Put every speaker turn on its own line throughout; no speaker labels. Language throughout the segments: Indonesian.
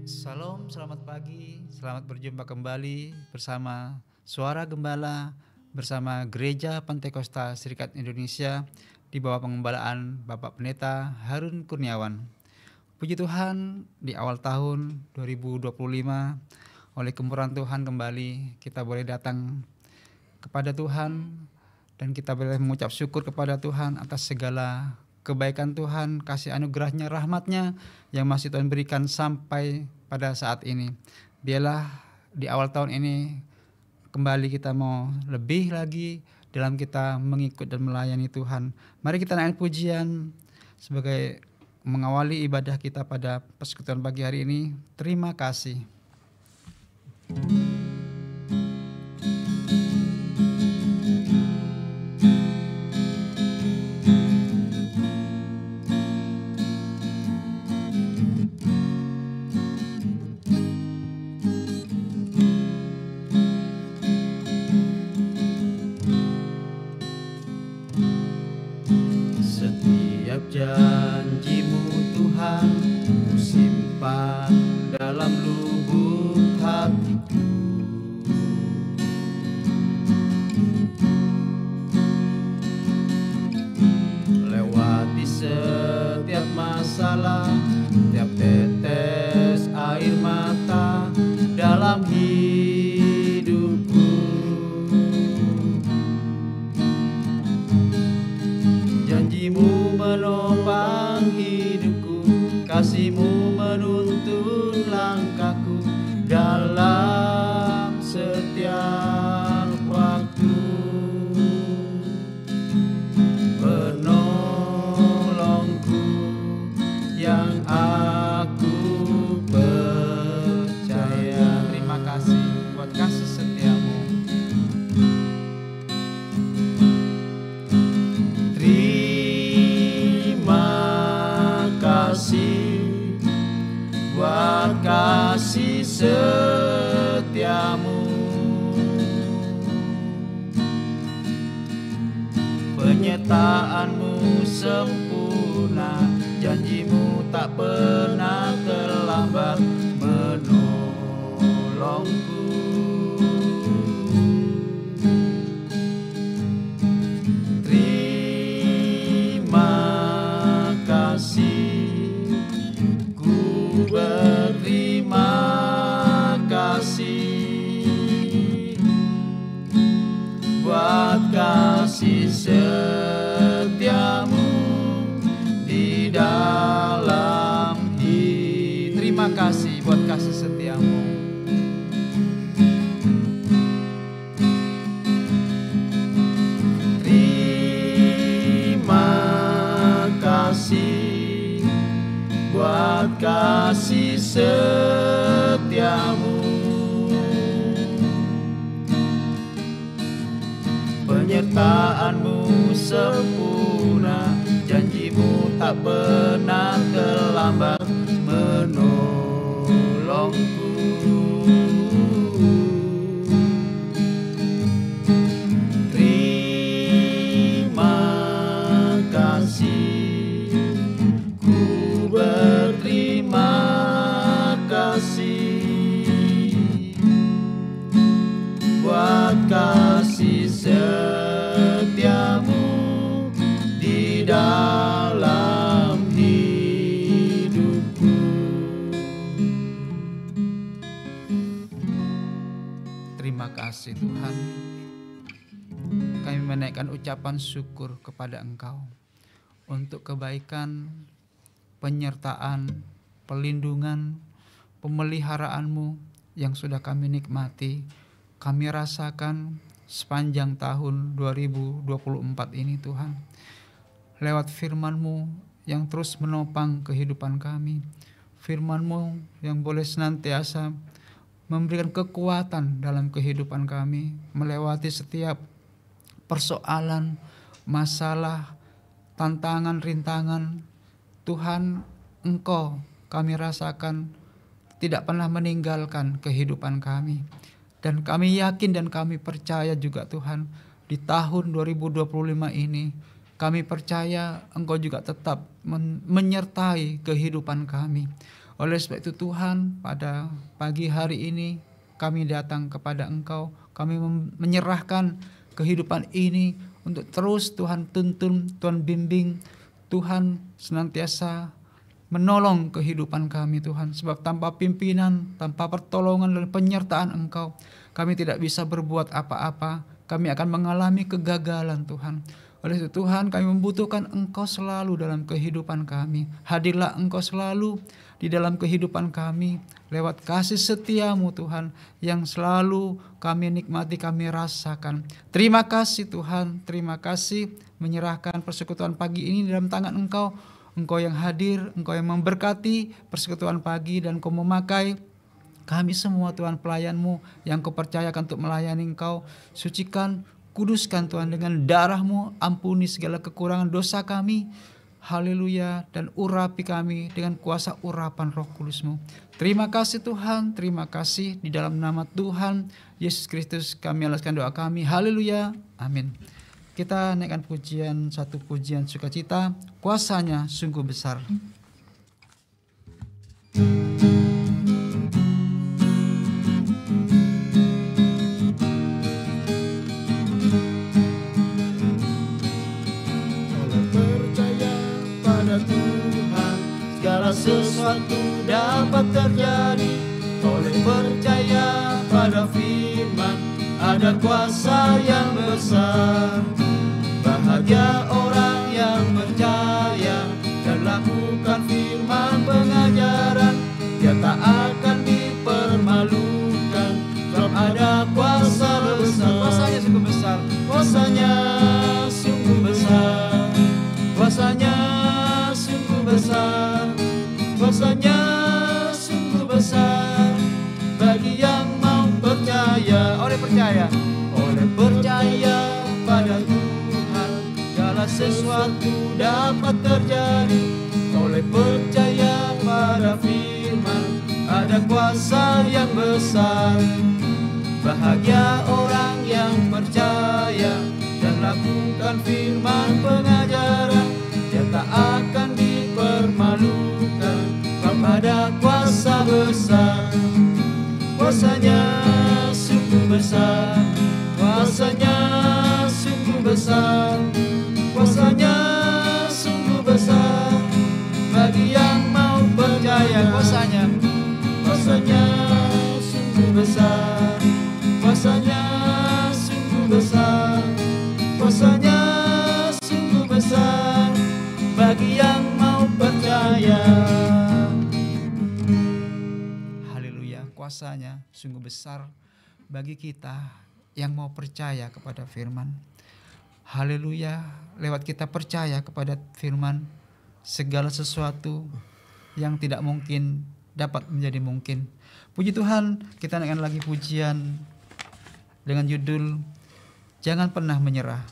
Salam, selamat pagi, selamat berjumpa kembali bersama Suara Gembala bersama Gereja Pantekosta Serikat Indonesia di bawah pengembalaan Bapak Pendeta Harun Kurniawan. Puji Tuhan, di awal tahun 2025 oleh kemurahan Tuhan kembali kita boleh datang kepada Tuhan dan kita boleh mengucap syukur kepada Tuhan atas segala kebaikan Tuhan, kasih anugerahnya, rahmatnya yang masih Tuhan berikan sampai pada saat ini. Biarlah di awal tahun ini kembali kita mau lebih lagi dalam kita mengikut dan melayani Tuhan. Mari kita naikkan pujian sebagai mengawali ibadah kita pada persekutuan pagi hari ini. Terima kasih. Setiap janji-Mu Tuhan ku simpan dalam lubuk hatiku. Lewati setiap masalah, tiap tetes air mata dalam hidupku. Janji-Mu menopang hidupku, kasih-Mu menuntun langkahku dalam setiap waktu. Penolongku yang aku percaya. Terima kasih buat kasih setia-Mu. Buat kasih setiamu, penyertaan-Mu sempurna, janji-Mu tak pernah terlambat menolongku. Terima kasih, berterima kasih buat kasih setiamu di dalam hidup. Terima kasih buat kasih setiamu. Terima kasih buat kasih setiamu, penyertaan-Mu sempurna, janji-Mu tak pernah terlambat menolongku. Terima kasih, ku berterima kasih buat kasih setiamu di dalam hidupku. Terima kasih Tuhan, kami menaikkan ucapan syukur kepada Engkau untuk kebaikan, penyertaan, perlindungan, pemeliharaan-Mu yang sudah kami nikmati, kami rasakan sepanjang tahun 2024 ini Tuhan. Lewat firman-Mu yang terus menopang kehidupan kami, firman-Mu yang boleh senantiasa memberikan kekuatan dalam kehidupan kami, melewati setiap persoalan, masalah, tantangan, rintangan. Tuhan, Engkau kami rasakan tidak pernah meninggalkan kehidupan kami. Dan kami yakin dan kami percaya juga Tuhan, di tahun 2025 ini Kami percaya Engkau juga tetap menyertai kehidupan kami. Oleh sebab itu Tuhan, pada pagi hari ini kami datang kepada Engkau. Kami menyerahkan kehidupan ini untuk terus Tuhan tuntun, Tuhan bimbing, Tuhan senantiasa menolong kehidupan kami Tuhan. Sebab tanpa pimpinan, tanpa pertolongan dan penyertaan Engkau, kami tidak bisa berbuat apa-apa. Kami akan mengalami kegagalan Tuhan. Oleh itu Tuhan, kami membutuhkan Engkau selalu dalam kehidupan kami. Hadirlah Engkau selalu di dalam kehidupan kami lewat kasih setiamu Tuhan yang selalu kami nikmati, kami rasakan. Terima kasih Tuhan, terima kasih menyerahkan persekutuan pagi ini dalam tangan Engkau. Engkau yang hadir, Engkau yang memberkati persekutuan pagi, dan Engkau memakai kami semua Tuhan pelayan-Mu yang Kau percayakan untuk melayani Engkau. Sucikan, kuduskan Tuhan dengan darah-Mu, ampuni segala kekurangan dosa kami. Haleluya, dan urapi kami dengan kuasa urapan Roh Kudus-Mu. Terima kasih Tuhan, terima kasih. Di dalam nama Tuhan Yesus Kristus kami alaskan doa kami. Haleluya, amin. Kita naikkan pujian, satu pujian sukacita, kuasanya sungguh besar.
Segala sesuatu dapat terjadi oleh percaya pada firman. Ada kuasa yang besar. Bahagia orang yang percaya dan lakukan firman pengajaran. Dia tak akan dipermalukan, sebab ada kuasa besar.
Kuasanya sungguh besar.
Kuasanya sungguh besar. Kuasanya sungguh besar. Kuasanya sungguh besar bagi yang mau percaya.
Oleh percaya
Pada Tuhan segala sesuatu dapat terjadi. Oleh percaya pada firman, ada kuasa yang besar. Bahagia orang yang percaya dan lakukan firman pengajaran. Dia tak akan dipermalukan, ada kuasa besar. Kuasanya sungguh besar. Kuasanya sungguh besar. Kuasanya sungguh besar bagi yang mau percaya.
kuasanya
Sungguh besar. Kuasanya sungguh besar. Kuasanya sungguh besar bagi yang mau percaya.
Kuasanya sungguh besar bagi kita yang mau percaya kepada firman. Haleluya, lewat kita percaya kepada firman, segala sesuatu yang tidak mungkin dapat menjadi mungkin. Puji Tuhan, kita naikkan lagi pujian dengan judul Jangan Pernah Menyerah.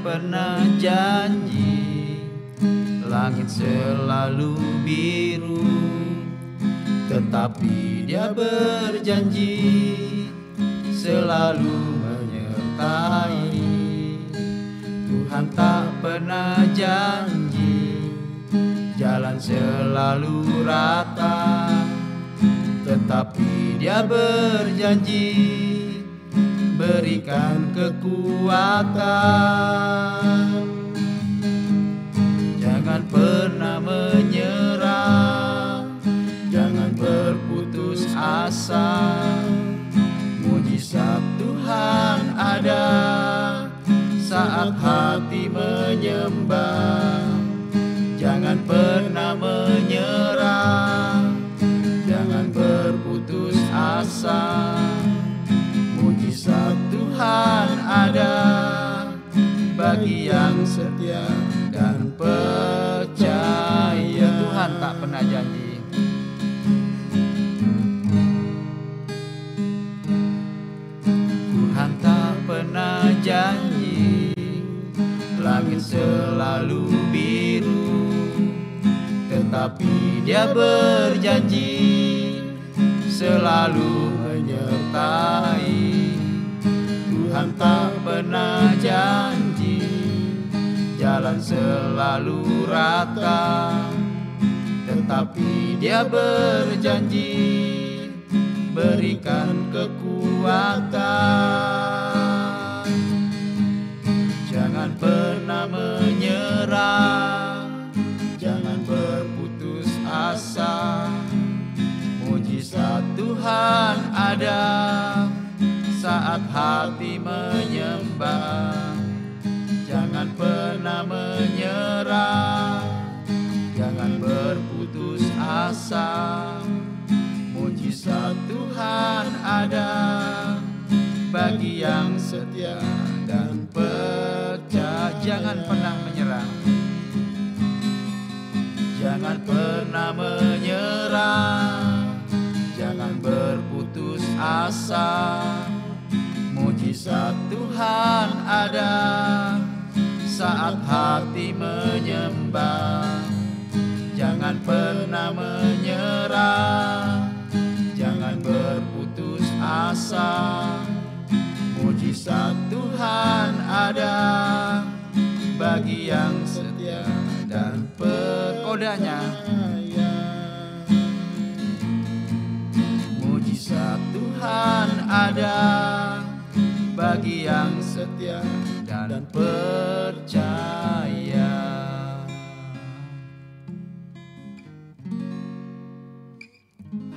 Pernah janji langit selalu biru, tetapi Dia berjanji selalu menyertai. Tuhan tak pernah janji jalan selalu rata, tetapi Dia berjanji berikan kekuatan. Jangan pernah menyerah, jangan berputus asa. Mujizat Tuhan ada saat hati menyembah. Jangan pernah menyerah, jangan berputus asa. Mujizat Tuhan ada bagi yang setia dan percaya.
Tuhan tak pernah janji
berjanji, langit selalu biru, tetapi Dia berjanji selalu menyertai. Tuhan tak pernah janji jalan selalu rata, tetapi Dia berjanji berikan kekuatan. Jangan pernah menyerah, jangan berputus asa. Mujizat Tuhan ada saat hati menyembah. Jangan pernah menyerah, jangan berputus asa. Mujizat Tuhan ada bagi yang setia dan percaya. Jangan pernah menyerah, jangan pernah menyerah, jangan berputus asa. Mujizat Tuhan ada saat hati menyembah. Jangan pernah menyerah, jangan berputus asa. Mujizat Tuhan ada bagi yang setia dan percaya. Mujizat Tuhan ada bagi yang setia dan percaya.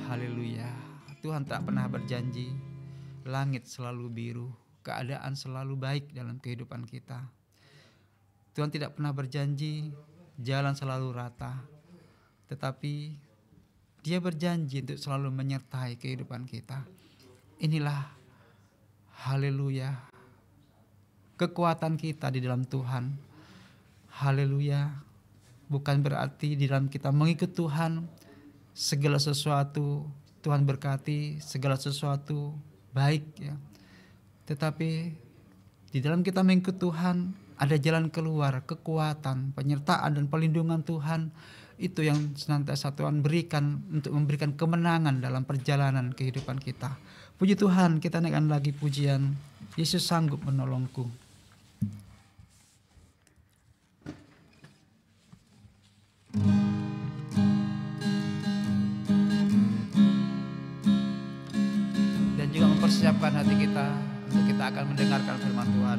Haleluya. Tuhan tak pernah berjanji langit selalu biru, keadaan selalu baik dalam kehidupan kita. Tuhan tidak pernah berjanji jalan selalu rata, tetapi Dia berjanji untuk selalu menyertai kehidupan kita. Inilah, haleluya, kekuatan kita di dalam Tuhan. Haleluya. Bukan berarti di dalam kita mengikut Tuhan segala sesuatu Tuhan berkati, segala sesuatu baik ya. Tetapi di dalam kita mengikut Tuhan ada jalan keluar, kekuatan, penyertaan dan perlindungan Tuhan. Itu yang senantiasa Tuhan berikan untuk memberikan kemenangan dalam perjalanan kehidupan kita. Puji Tuhan, kita naikkan lagi pujian Yesus sanggup menolongku. Dan juga mempersiapkan hati kita untuk kita akan mendengarkan firman Tuhan.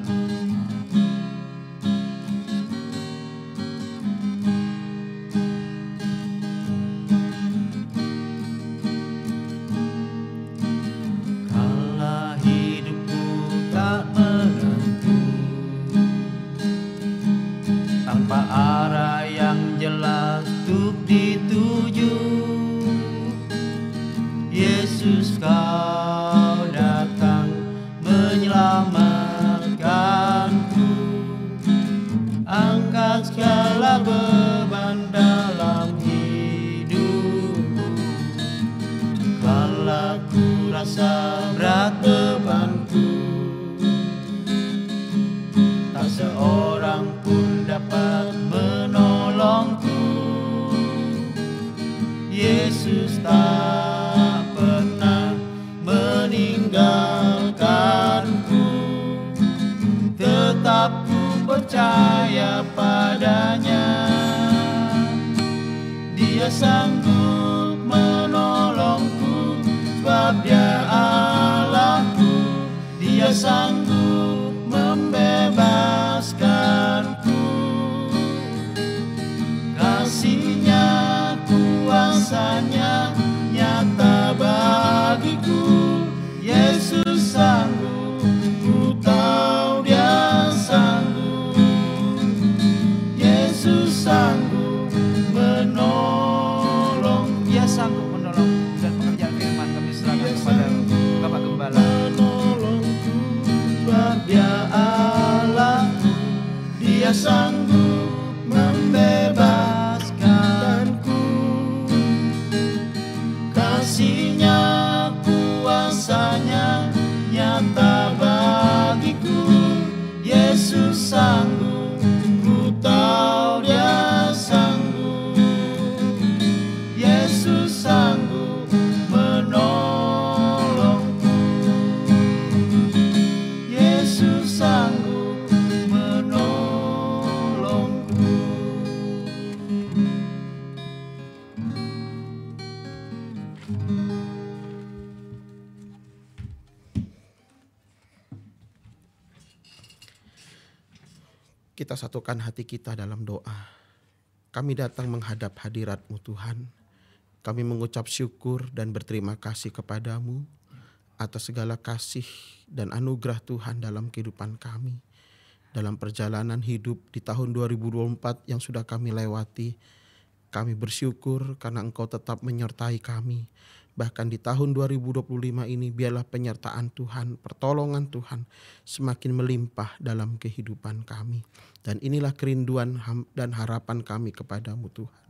Yesus tak pernah meninggalkanku, tetap ku percaya padanya. Dia sanggup menolongku, sebab Dia Allahku. Dia sanggup membebaskanku. Kasih-Nya, kuasa-Nya nyata bagiku. Yesus sanggup, ku tahu Dia sanggup. Yesus sanggup menolong.
Dia sanggup menolong, dan pekerjaan firman kami serahkan kepada Bapak Gembala.
Menolongku, sebab Dia Allahku. Dia sanggup membebaskanku. Kasih-Nya, kuasa-Nya nyata bagiku.
Kita satukan hati kita dalam doa. Kami datang menghadap hadirat-Mu Tuhan. Kami mengucap syukur dan berterima kasih kepadamu atas segala kasih dan anugerah Tuhan dalam kehidupan kami. Dalam perjalanan hidup di tahun 2024 yang sudah kami lewati, kami bersyukur karena Engkau tetap menyertai kami. Bahkan di tahun 2025 ini biarlah penyertaan Tuhan, pertolongan Tuhan semakin melimpah dalam kehidupan kami. Dan inilah kerinduan dan harapan kami kepadamu Tuhan.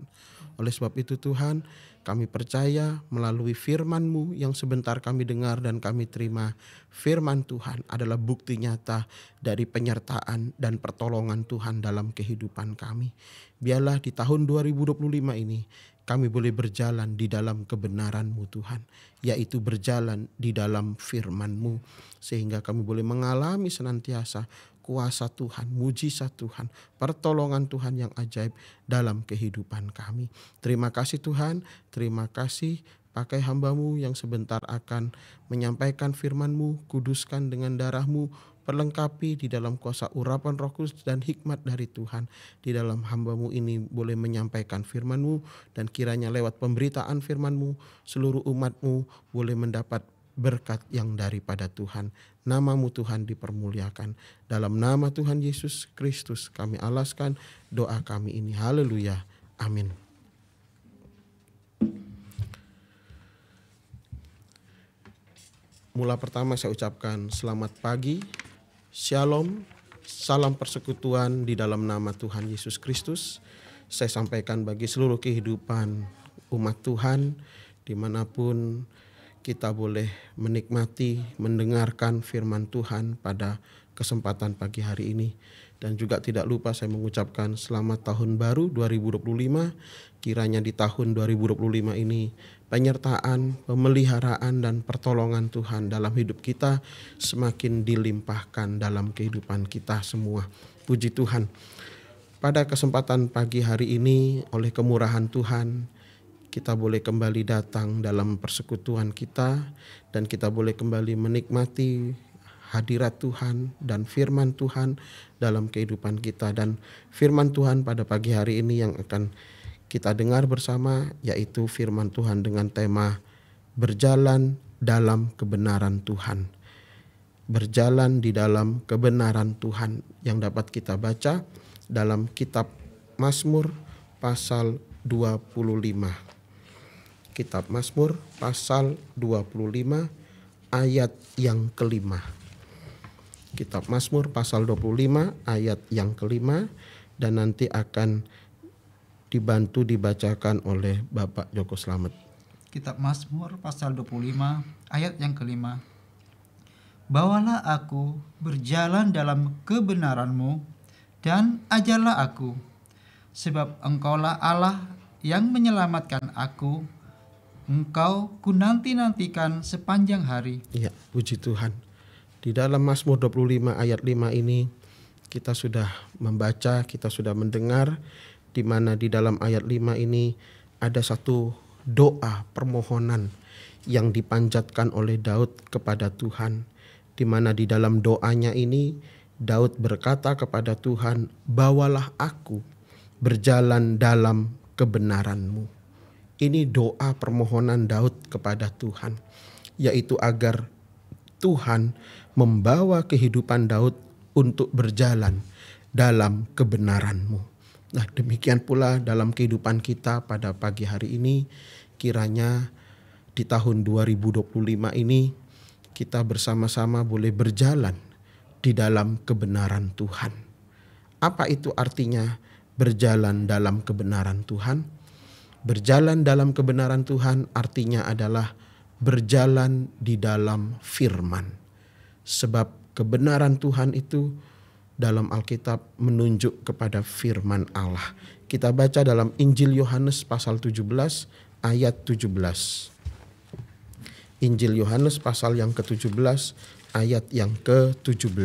Oleh sebab itu Tuhan, kami percaya melalui firman-Mu yang sebentar kami dengar dan kami terima. Firman Tuhan adalah bukti nyata dari penyertaan dan pertolongan Tuhan dalam kehidupan kami. Biarlah di tahun 2025 ini kami boleh berjalan di dalam kebenaran-Mu Tuhan, yaitu berjalan di dalam firman-Mu, sehingga kami boleh mengalami senantiasa kuasa Tuhan, mujizat Tuhan, pertolongan Tuhan yang ajaib dalam kehidupan kami. Terima kasih Tuhan, terima kasih. Pakai hamba-Mu yang sebentar akan menyampaikan firman-Mu, kuduskan dengan darah-Mu, perlengkapi di dalam kuasa urapan Roh Kudus dan hikmat dari Tuhan. Di dalam hamba-Mu ini boleh menyampaikan firman-Mu, dan kiranya lewat pemberitaan firman-Mu, seluruh umat-Mu boleh mendapat berkat yang daripada Tuhan. Nama-Mu Tuhan dipermuliakan. Dalam nama Tuhan Yesus Kristus kami alaskan doa kami ini. Haleluya. Amin. Mula pertama saya ucapkan selamat pagi, shalom, salam persekutuan di dalam nama Tuhan Yesus Kristus. Saya sampaikan bagi seluruh kehidupan umat Tuhan dimanapun kita boleh menikmati, mendengarkan firman Tuhan pada kesempatan pagi hari ini. Dan juga tidak lupa saya mengucapkan selamat tahun baru 2025. Kiranya di tahun 2025 ini penyertaan, pemeliharaan dan pertolongan Tuhan dalam hidup kita semakin dilimpahkan dalam kehidupan kita semua. Puji Tuhan. Pada kesempatan pagi hari ini oleh kemurahan Tuhan kita boleh kembali datang dalam persekutuan kita dan kita boleh kembali menikmati hadirat Tuhan dan firman Tuhan dalam kehidupan kita. Dan firman Tuhan pada pagi hari ini yang akan kita dengar bersama yaitu firman Tuhan dengan tema berjalan dalam kebenaran Tuhan. Berjalan di dalam kebenaran Tuhan yang dapat kita baca dalam kitab Mazmur pasal 25. Kitab Mazmur pasal 25 ayat yang kelima. Kitab Mazmur pasal 25 ayat yang kelima dan nanti akan dibantu dibacakan oleh Bapak Joko Slamet.
Kitab Mazmur pasal 25 ayat yang kelima. Bawalah aku berjalan dalam kebenaran-Mu dan ajarlah aku, sebab Engkaulah Allah yang menyelamatkan aku. Engkau ku nanti-nantikan sepanjang hari.
Ya, puji Tuhan. Di dalam Mazmur 25 ayat 5 ini kita sudah membaca, kita sudah mendengar di mana di dalam ayat 5 ini ada satu doa permohonan yang dipanjatkan oleh Daud kepada Tuhan. Di mana di dalam doanya ini Daud berkata kepada Tuhan, "Bawalah aku berjalan dalam kebenaran-Mu." Ini doa permohonan Daud kepada Tuhan, yaitu agar Tuhan membawa kehidupan Daud untuk berjalan dalam kebenaran-Mu. Nah, demikian pula dalam kehidupan kita pada pagi hari ini, kiranya di tahun 2025 ini kita bersama-sama boleh berjalan di dalam kebenaran Tuhan. Apa itu artinya berjalan dalam kebenaran Tuhan? Berjalan dalam kebenaran Tuhan artinya adalah berjalan di dalam firman. Sebab kebenaran Tuhan itu dalam Alkitab menunjuk kepada firman Allah. Kita baca dalam Injil Yohanes pasal 17 ayat 17. Injil Yohanes pasal yang ke-17 ayat yang ke-17.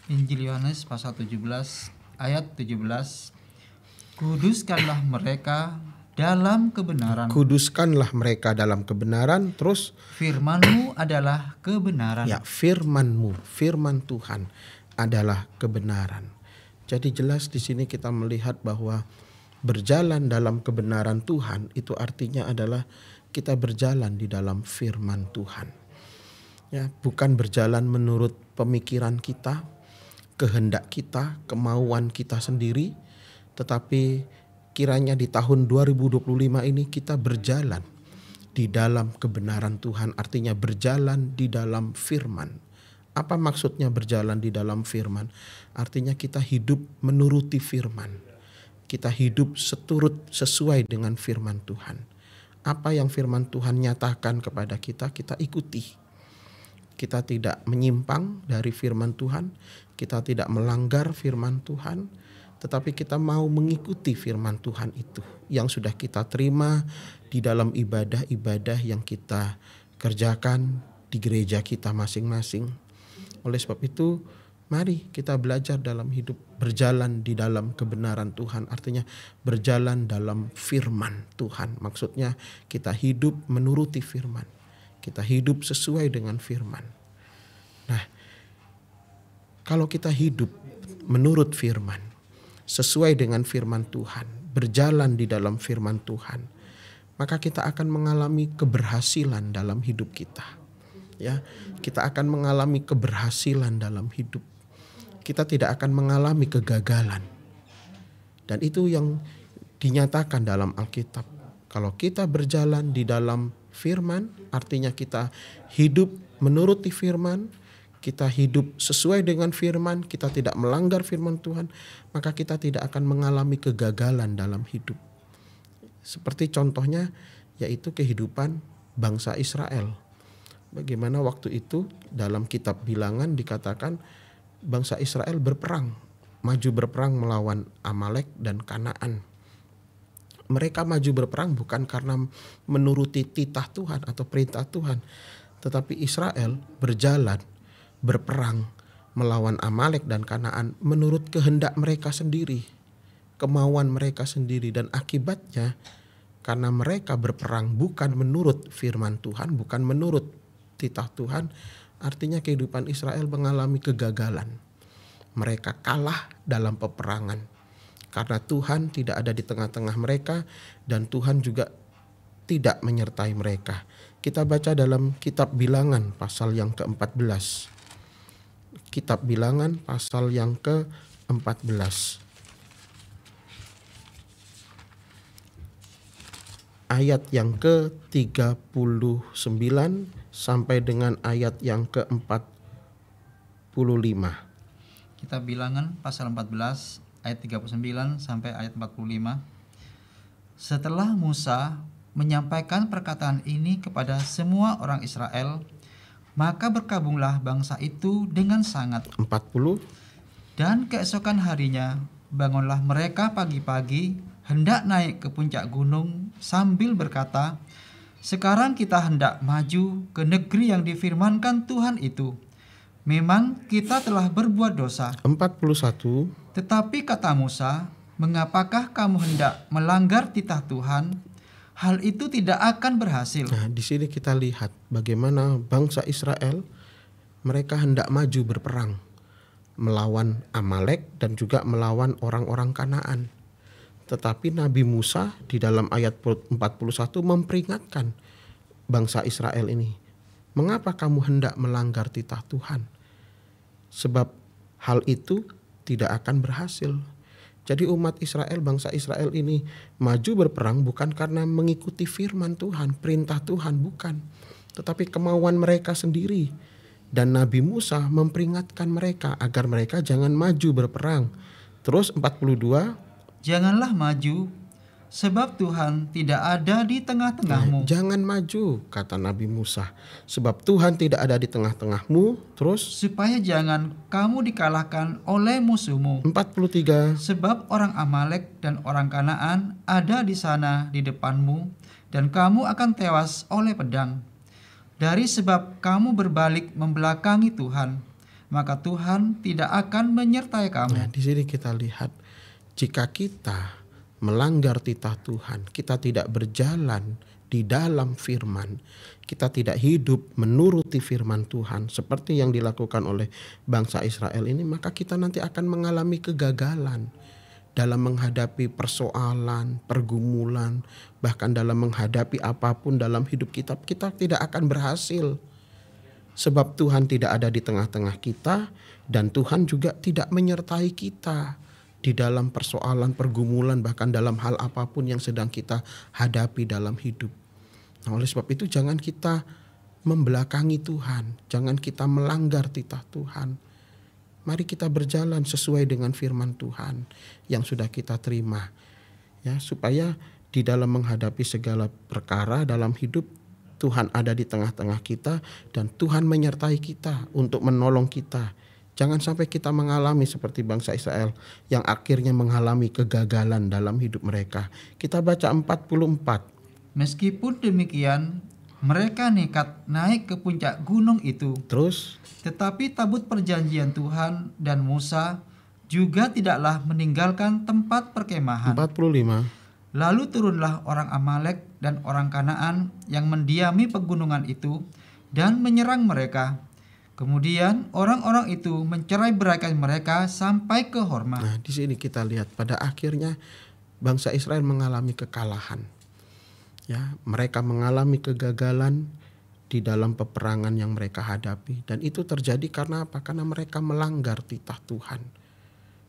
Injil Yohanes pasal 17 ayat 17. Kuduskanlah mereka dalam kebenaran.
Kuduskanlah mereka dalam kebenaran. Terus
Firman-Mu adalah kebenaran.
ya, firman-Mu, firman Tuhan adalah kebenaran. Jadi jelas di sini kita melihat bahwa berjalan dalam kebenaran Tuhan itu artinya adalah kita berjalan di dalam firman Tuhan. Ya, bukan berjalan menurut pemikiran kita, kehendak kita, kemauan kita sendiri, tetapi kiranya di tahun 2025 ini kita berjalan di dalam kebenaran Tuhan, artinya berjalan di dalam firman. Apa maksudnya berjalan di dalam firman? Artinya kita hidup menuruti firman. Kita hidup sesuai dengan firman Tuhan. Apa yang firman Tuhan nyatakan kepada kita, kita ikuti. Kita tidak menyimpang dari firman Tuhan, kita tidak melanggar firman Tuhan, tetapi kita mau mengikuti firman Tuhan itu yang sudah kita terima di dalam ibadah-ibadah yang kita kerjakan di gereja kita masing-masing. Oleh sebab itu, mari kita belajar dalam hidup berjalan di dalam kebenaran Tuhan, artinya berjalan dalam firman Tuhan. Maksudnya kita hidup menuruti firman, kita hidup sesuai dengan firman. Nah, kalau kita hidup menurut firman, sesuai dengan firman Tuhan, berjalan di dalam firman Tuhan, maka kita akan mengalami keberhasilan dalam hidup kita. Ya, kita akan mengalami keberhasilan dalam hidup. Kita tidak akan mengalami kegagalan. Dan itu yang dinyatakan dalam Alkitab. Kalau kita berjalan di dalam firman, artinya kita hidup menuruti firman, kita hidup sesuai dengan firman, kita tidak melanggar firman Tuhan, maka kita tidak akan mengalami kegagalan dalam hidup. Seperti contohnya yaitu kehidupan bangsa Israel. Bagaimana waktu itu dalam kitab Bilangan dikatakan bangsa Israel berperang, maju berperang melawan Amalek dan Kanaan. Mereka maju berperang bukan karena menuruti titah Tuhan atau perintah Tuhan, tetapi Israel berjalan berperang melawan Amalek dan Kanaan menurut kehendak mereka sendiri, kemauan mereka sendiri, dan akibatnya karena mereka berperang bukan menurut firman Tuhan, bukan menurut titah Tuhan, artinya kehidupan Israel mengalami kegagalan. Mereka kalah dalam peperangan karena Tuhan tidak ada di tengah-tengah mereka dan Tuhan juga tidak menyertai mereka. Kita baca dalam kitab Bilangan pasal yang ke-14. Kitab Bilangan pasal yang ke-14. Ayat yang ke-39 sampai dengan ayat yang ke-45.
Kita Bilangan pasal 14 ayat 39 sampai ayat 45. Setelah Musa menyampaikan perkataan ini kepada semua orang Israel, maka berkabunglah bangsa itu dengan sangat.
40.
Dan keesokan harinya bangunlah mereka pagi-pagi hendak naik ke puncak gunung sambil berkata, sekarang kita hendak maju ke negeri yang difirmankan Tuhan itu. Memang kita telah berbuat dosa.
41.
Tetapi kata Musa, mengapakah kamu hendak melanggar titah Tuhan? Hal itu tidak akan berhasil.
Nah, di sini kita lihat bagaimana bangsa Israel mereka hendak maju berperang melawan Amalek dan juga melawan orang-orang Kanaan. Tetapi Nabi Musa di dalam ayat 41 memperingatkan bangsa Israel ini. Mengapa kamu hendak melanggar titah Tuhan? Sebab hal itu tidak akan berhasil. Jadi umat Israel, bangsa Israel ini maju berperang bukan karena mengikuti firman Tuhan, perintah Tuhan, bukan. Tetapi kemauan mereka sendiri. Dan Nabi Musa memperingatkan mereka agar mereka jangan maju berperang. Terus 42.
Janganlah maju, sebab Tuhan tidak ada di tengah-tengahmu.
Jangan maju, kata Nabi Musa, sebab Tuhan tidak ada di tengah-tengahmu. Terus
supaya jangan kamu dikalahkan oleh musuhmu.
43.
Sebab orang Amalek dan orang Kanaan ada di sana di depanmu, dan kamu akan tewas oleh pedang. Dari sebab kamu berbalik membelakangi Tuhan, maka Tuhan tidak akan menyertai kamu.
Nah, di sini kita lihat jika kita melanggar titah Tuhan, kita tidak berjalan di dalam firman, kita tidak hidup menuruti firman Tuhan seperti yang dilakukan oleh bangsa Israel ini, maka kita nanti akan mengalami kegagalan dalam menghadapi persoalan, pergumulan, bahkan dalam menghadapi apapun dalam hidup kita. Kita tidak akan berhasil sebab Tuhan tidak ada di tengah-tengah kita, dan Tuhan juga tidak menyertai kita di dalam persoalan, pergumulan, bahkan dalam hal apapun yang sedang kita hadapi dalam hidup. Nah, oleh sebab itu jangan kita membelakangi Tuhan, jangan kita melanggar titah Tuhan. Mari kita berjalan sesuai dengan firman Tuhan yang sudah kita terima, ya, supaya di dalam menghadapi segala perkara dalam hidup, Tuhan ada di tengah-tengah kita dan Tuhan menyertai kita untuk menolong kita. Jangan sampai kita mengalami seperti bangsa Israel yang akhirnya mengalami kegagalan dalam hidup mereka. Kita baca 44.
Meskipun demikian, mereka nekat naik ke puncak gunung itu.
Terus,
Tetapi tabut perjanjian Tuhan dan Musa juga tidaklah meninggalkan tempat perkemahan.
45.
Lalu turunlah orang Amalek dan orang Kanaan yang mendiami pegunungan itu dan menyerang mereka. Kemudian orang-orang itu mencerai-beraikan mereka sampai ke Horma.
Nah, di sini kita lihat pada akhirnya bangsa Israel mengalami kekalahan. Ya, mereka mengalami kegagalan di dalam peperangan yang mereka hadapi, dan itu terjadi karena apa? Karena mereka melanggar titah Tuhan.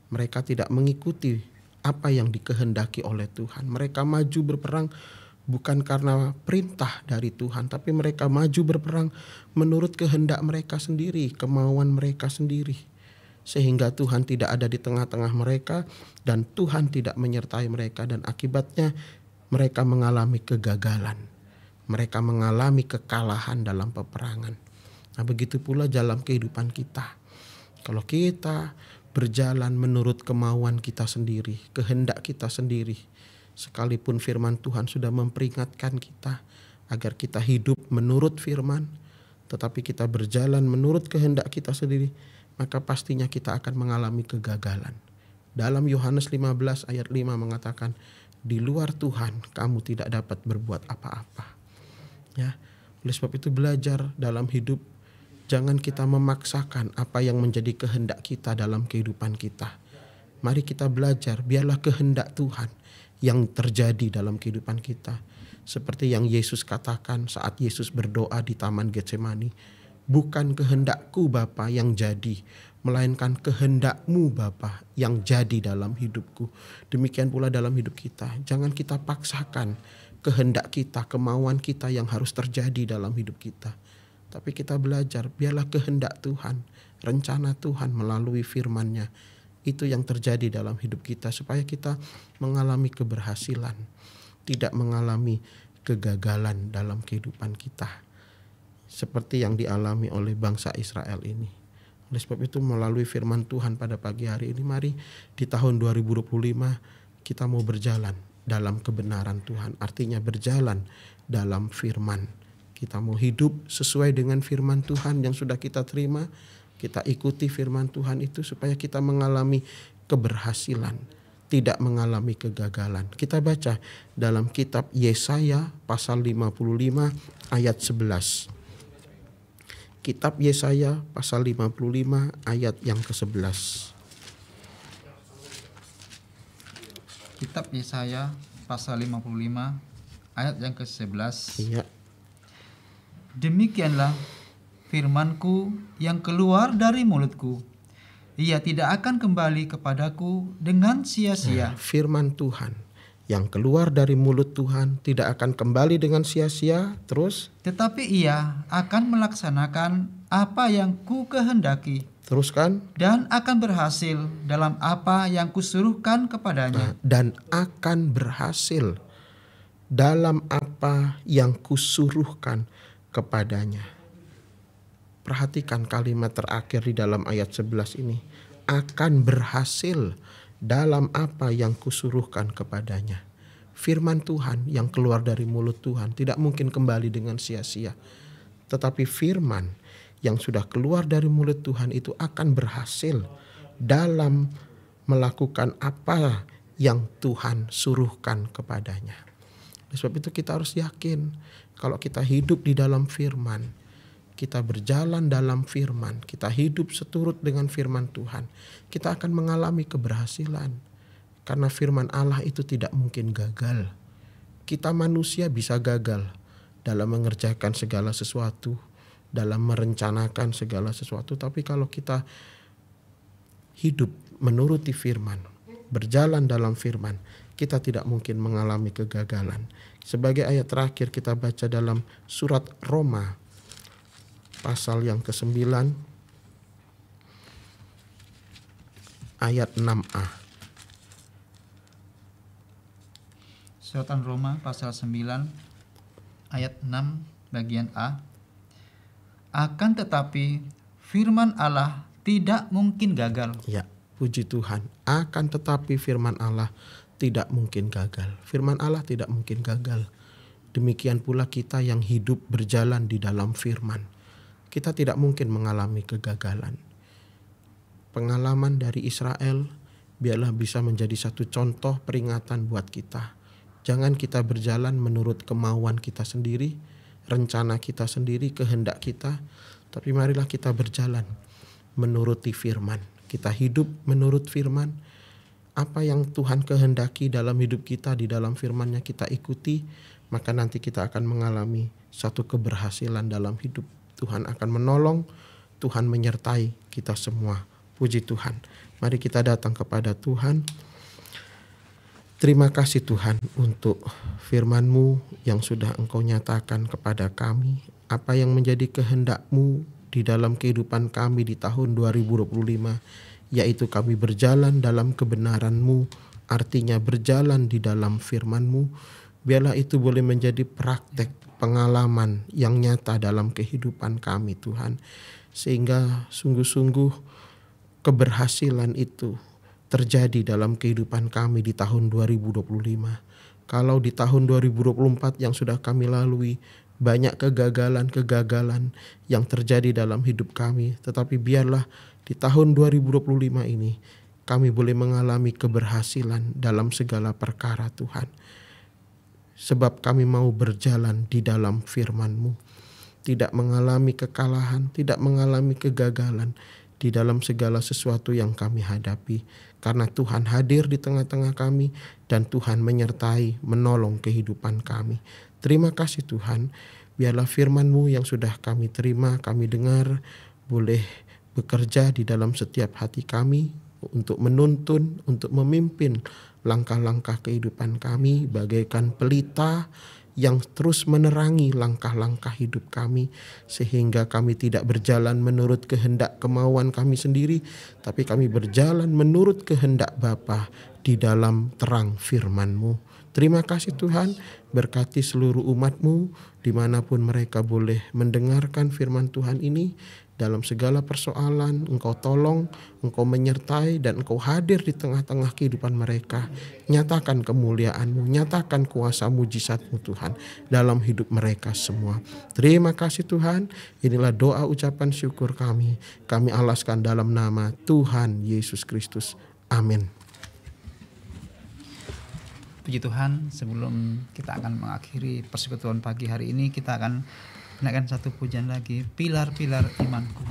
Mereka tidak mengikuti apa yang dikehendaki oleh Tuhan. Mereka maju berperang bukan karena perintah dari Tuhan, tapi mereka maju berperang menurut kehendak mereka sendiri, kemauan mereka sendiri. Sehingga Tuhan tidak ada di tengah-tengah mereka dan Tuhan tidak menyertai mereka, dan akibatnya mereka mengalami kegagalan. Mereka mengalami kekalahan dalam peperangan. Nah, begitu pula dalam kehidupan kita. Kalau kita berjalan menurut kemauan kita sendiri, kehendak kita sendiri, sekalipun firman Tuhan sudah memperingatkan kita agar kita hidup menurut firman, tetapi kita berjalan menurut kehendak kita sendiri, maka pastinya kita akan mengalami kegagalan. Dalam Yohanes 15 ayat 5 mengatakan, di luar Tuhan kamu tidak dapat berbuat apa-apa. Ya, oleh sebab itu belajar dalam hidup, jangan kita memaksakan apa yang menjadi kehendak kita dalam kehidupan kita. Mari kita belajar, biarlah kehendak Tuhan yang terjadi dalam kehidupan kita. Seperti yang Yesus katakan saat Yesus berdoa di Taman Getsemani, bukan kehendakku Bapa yang jadi, melainkan kehendakmu Bapa yang jadi dalam hidupku. Demikian pula dalam hidup kita. Jangan kita paksakan kehendak kita, kemauan kita yang harus terjadi dalam hidup kita. Tapi kita belajar, biarlah kehendak Tuhan, rencana Tuhan melalui firman-Nya, itu yang terjadi dalam hidup kita, supaya kita mengalami keberhasilan, tidak mengalami kegagalan dalam kehidupan kita, seperti yang dialami oleh bangsa Israel ini. Oleh sebab itu melalui firman Tuhan pada pagi hari ini, mari di tahun 2025 kita mau berjalan dalam kebenaran Tuhan, artinya berjalan dalam firman. Kita mau hidup sesuai dengan firman Tuhan yang sudah kita terima. Kita ikuti firman Tuhan itu supaya kita mengalami keberhasilan, tidak mengalami kegagalan. Kita baca dalam kitab Yesaya pasal 55 ayat 11. Kitab Yesaya pasal 55 ayat yang ke-11.
Kitab Yesaya pasal 55 ayat yang ke-11.
Iya.
Demikianlah firman-Ku yang keluar dari mulutku. Ia tidak akan kembali kepadaku dengan sia-sia.
Firman Tuhan yang keluar dari mulut Tuhan tidak akan kembali dengan sia-sia. Terus?
Tetapi ia akan melaksanakan apa yang ku kehendaki.
Teruskan.
Dan akan berhasil dalam apa yang kusuruhkan kepadanya.
Dan akan berhasil dalam apa yang kusuruhkan kepadanya. Perhatikan kalimat terakhir di dalam ayat 11 ini. Akan berhasil dalam apa yang kusuruhkan kepadanya. Firman Tuhan yang keluar dari mulut Tuhan tidak mungkin kembali dengan sia-sia. Tetapi firman yang sudah keluar dari mulut Tuhan itu akan berhasil dalam melakukan apa yang Tuhan suruhkan kepadanya. Oleh sebab itu kita harus yakin kalau kita hidup di dalam firman, kita berjalan dalam firman, kita hidup seturut dengan firman Tuhan, kita akan mengalami keberhasilan. Karena firman Allah itu tidak mungkin gagal. Kita manusia bisa gagal dalam mengerjakan segala sesuatu, dalam merencanakan segala sesuatu. Tapi kalau kita hidup menuruti firman, berjalan dalam firman, kita tidak mungkin mengalami kegagalan. Sebagai ayat terakhir kita baca dalam surat Roma pasal yang ke-9 ayat 6a.
Suratan Roma pasal 9 ayat 6 bagian A. Akan tetapi firman Allah tidak mungkin gagal.
Ya, puji Tuhan. Akan tetapi firman Allah tidak mungkin gagal. Firman Allah tidak mungkin gagal. Demikian pula kita yang hidup berjalan di dalam firman. Kita tidak mungkin mengalami kegagalan. Pengalaman dari Israel biarlah bisa menjadi satu contoh peringatan buat kita. Jangan kita berjalan menurut kemauan kita sendiri, rencana kita sendiri, kehendak kita. Tapi marilah kita berjalan menuruti firman. Kita hidup menurut firman. Apa yang Tuhan kehendaki dalam hidup kita, di dalam firman-Nya kita ikuti, maka nanti kita akan mengalami satu keberhasilan dalam hidup. Tuhan akan menolong, Tuhan menyertai kita semua. Puji Tuhan. Mari kita datang kepada Tuhan. Terima kasih Tuhan untuk firman-Mu yang sudah Engkau nyatakan kepada kami. Apa yang menjadi kehendak-Mu di dalam kehidupan kami di tahun 2025, yaitu kami berjalan dalam kebenaran-Mu, artinya berjalan di dalam firman-Mu. Biarlah itu boleh menjadi praktek pengalaman yang nyata dalam kehidupan kami Tuhan. Sehingga sungguh-sungguh keberhasilan itu terjadi dalam kehidupan kami di tahun 2025. Kalau di tahun 2024 yang sudah kami lalui, banyak kegagalan-kegagalan yang terjadi dalam hidup kami. Tetapi biarlah di tahun 2025 ini kami boleh mengalami keberhasilan dalam segala perkara Tuhan. Sebab kami mau berjalan di dalam firman-Mu. Tidak mengalami kekalahan, tidak mengalami kegagalan di dalam segala sesuatu yang kami hadapi. Karena Tuhan hadir di tengah-tengah kami dan Tuhan menyertai, menolong kehidupan kami. Terima kasih Tuhan. Biarlah firman-Mu yang sudah kami terima, kami dengar, boleh bekerja di dalam setiap hati kami untuk menuntun, untuk memimpin langkah-langkah kehidupan kami bagaikan pelita yang terus menerangi langkah-langkah hidup kami, sehingga kami tidak berjalan menurut kehendak kemauan kami sendiri, tapi kami berjalan menurut kehendak Bapa di dalam terang firman-Mu. Terima kasih Tuhan, berkati seluruh umat-Mu dimanapun mereka boleh mendengarkan firman Tuhan ini. Dalam segala persoalan Engkau tolong, Engkau menyertai, dan Engkau hadir di tengah-tengah kehidupan mereka. Nyatakan kemuliaan-Mu, nyatakan kuasa mujizat-Mu Tuhan dalam hidup mereka semua. Terima kasih Tuhan. Inilah doa ucapan syukur kami. Kami alaskan dalam nama Tuhan Yesus Kristus. Amin.
Puji Tuhan, sebelum kita akan mengakhiri persekutuan pagi hari ini, kita akan menaikkan satu pujian lagi, Pilar-pilar Imanku.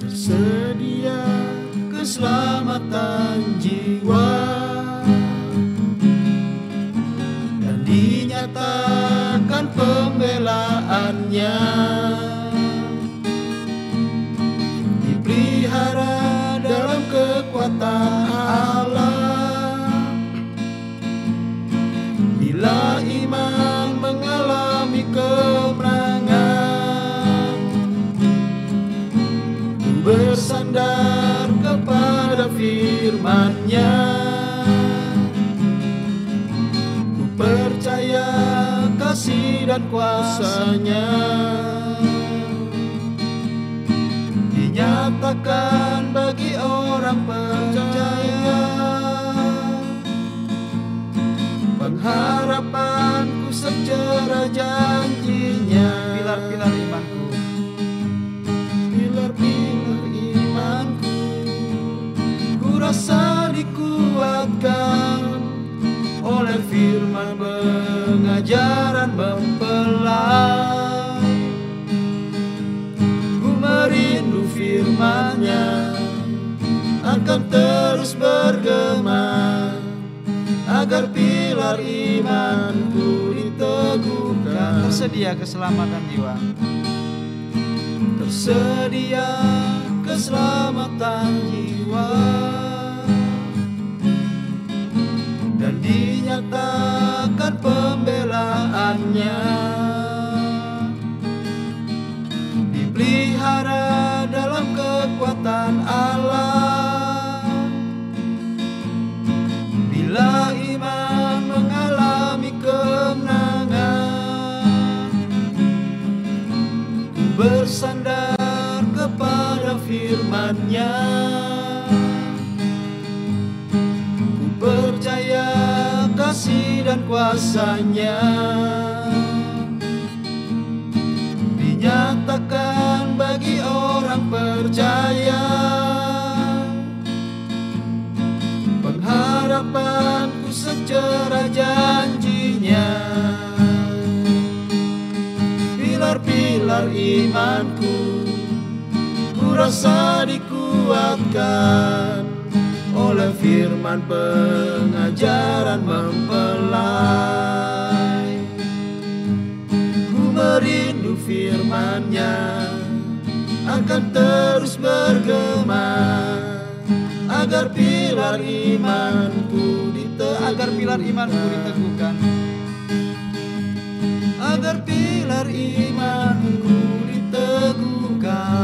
Tersedia keselamatan jiwa dan dinyatakan pembelaannya, dipelihara dalam kekuatan Allah. Bila iman mengalami kemenangan, ku bersandar kepada firman-Nya. Ku percaya kasih dan kuasa-Nya, dinyatakan bagi orang percaya. Pengharapanku rasa dikuatkan oleh firman pengajaran mempelai. Ku merindu firman-Nya, akan terus bergema, agar pilar imanku diteguhkan.
Tersedia keselamatan jiwa.
Tersedia keselamatan jiwa, dan dinyatakan pembelaannya, dipelihara dalam kekuatan Allah. Bila iman mengalami kemenangan, ku bersandar kepada firman-Nya. Ku percaya kasih dan kuasa-Nya, dinyatakan bagi orang percaya. Pengharapanku secerah janji-Nya, pilar-pilar imanku ku rasa dikuatkan oleh firman pengajaran mempelai. Ku merindu firman-Nya, akan terus bergema, agar pilar imanku diteguhkan, agar pilar imanku diteguhkan.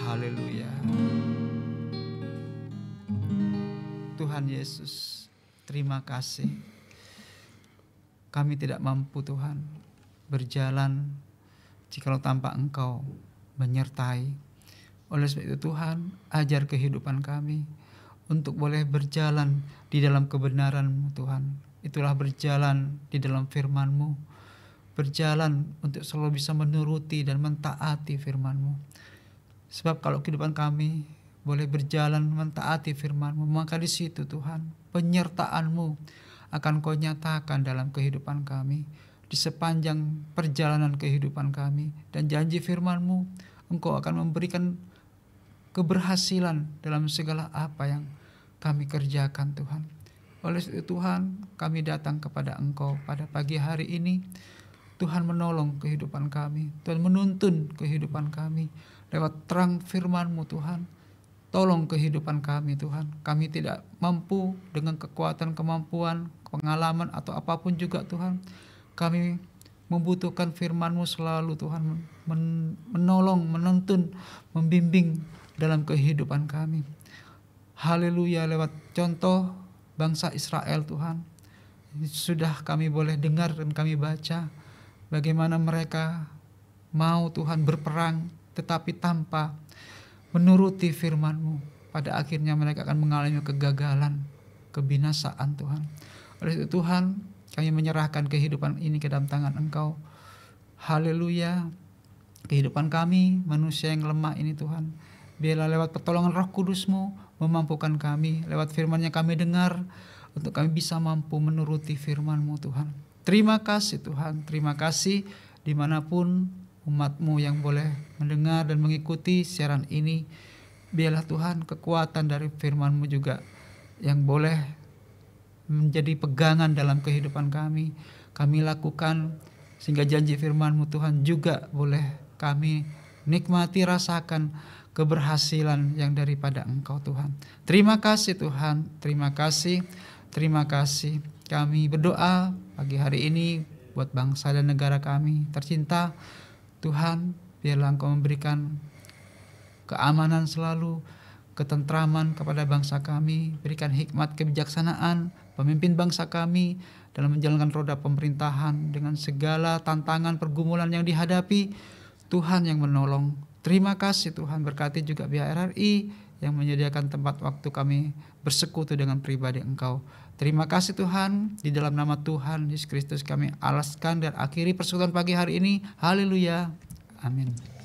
Haleluya. Tuhan Yesus, terima kasih. Kami tidak mampu Tuhan berjalan jikalau tanpa Engkau menyertai. Oleh sebab itu Tuhan, ajar kehidupan kami untuk boleh berjalan di dalam kebenaran-Mu Tuhan. Itulah berjalan di dalam firman-Mu, berjalan untuk selalu bisa menuruti dan mentaati firman-Mu. Sebab kalau kehidupan kami boleh berjalan mentaati firman-Mu, maka di situ Tuhan penyertaan-Mu akan Kau nyatakan dalam kehidupan kami, di sepanjang perjalanan kehidupan kami. Dan janji firman-Mu, Engkau akan memberikan keberhasilan dalam segala apa yang kami kerjakan Tuhan. Oleh itu Tuhan, kami datang kepada Engkau pada pagi hari ini. Tuhan menolong kehidupan kami, Tuhan menuntun kehidupan kami lewat terang firman-Mu Tuhan. Tolong kehidupan kami Tuhan. Kami tidak mampu dengan kekuatan, kemampuan, pengalaman atau apapun juga Tuhan. Kami membutuhkan firman-Mu selalu Tuhan, menolong, menuntun, membimbing dalam kehidupan kami. Haleluya, lewat contoh bangsa Israel Tuhan, sudah kami boleh dengar dan kami baca bagaimana mereka mau Tuhan berperang tetapi tanpa menuruti firman-Mu. Pada akhirnya mereka akan mengalami kegagalan, kebinasaan Tuhan. Oleh itu Tuhan, kami menyerahkan kehidupan ini ke dalam tangan Engkau. Haleluya. Kehidupan kami, manusia yang lemah ini Tuhan, biarlah lewat pertolongan Roh Kudus-Mu memampukan kami, lewat firman yang kami dengar, untuk kami bisa mampu menuruti firman-Mu Tuhan. Terima kasih Tuhan, terima kasih dimanapun umat-Mu yang boleh mendengar dan mengikuti siaran ini. Biarlah Tuhan kekuatan dari firman-Mu juga yang boleh menjadi pegangan dalam kehidupan kami. Kami lakukan sehingga janji firman-Mu Tuhan juga boleh kami nikmati, rasakan keberhasilan yang daripada Engkau Tuhan. Terima kasih Tuhan, terima kasih, terima kasih. Kami berdoa pagi hari ini buat bangsa dan negara kami tercinta. Tuhan, biarlah Engkau memberikan keamanan selalu, ketentraman kepada bangsa kami. Berikan hikmat kebijaksanaan pemimpin bangsa kami dalam menjalankan roda pemerintahan dengan segala tantangan pergumulan yang dihadapi. Tuhan yang menolong. Terima kasih Tuhan, berkati juga BHRRI yang menyediakan tempat waktu kami bersekutu dengan pribadi Engkau. Terima kasih Tuhan, di dalam nama Tuhan Yesus Kristus kami alaskan dan akhiri persekutuan pagi hari ini. Haleluya. Amin.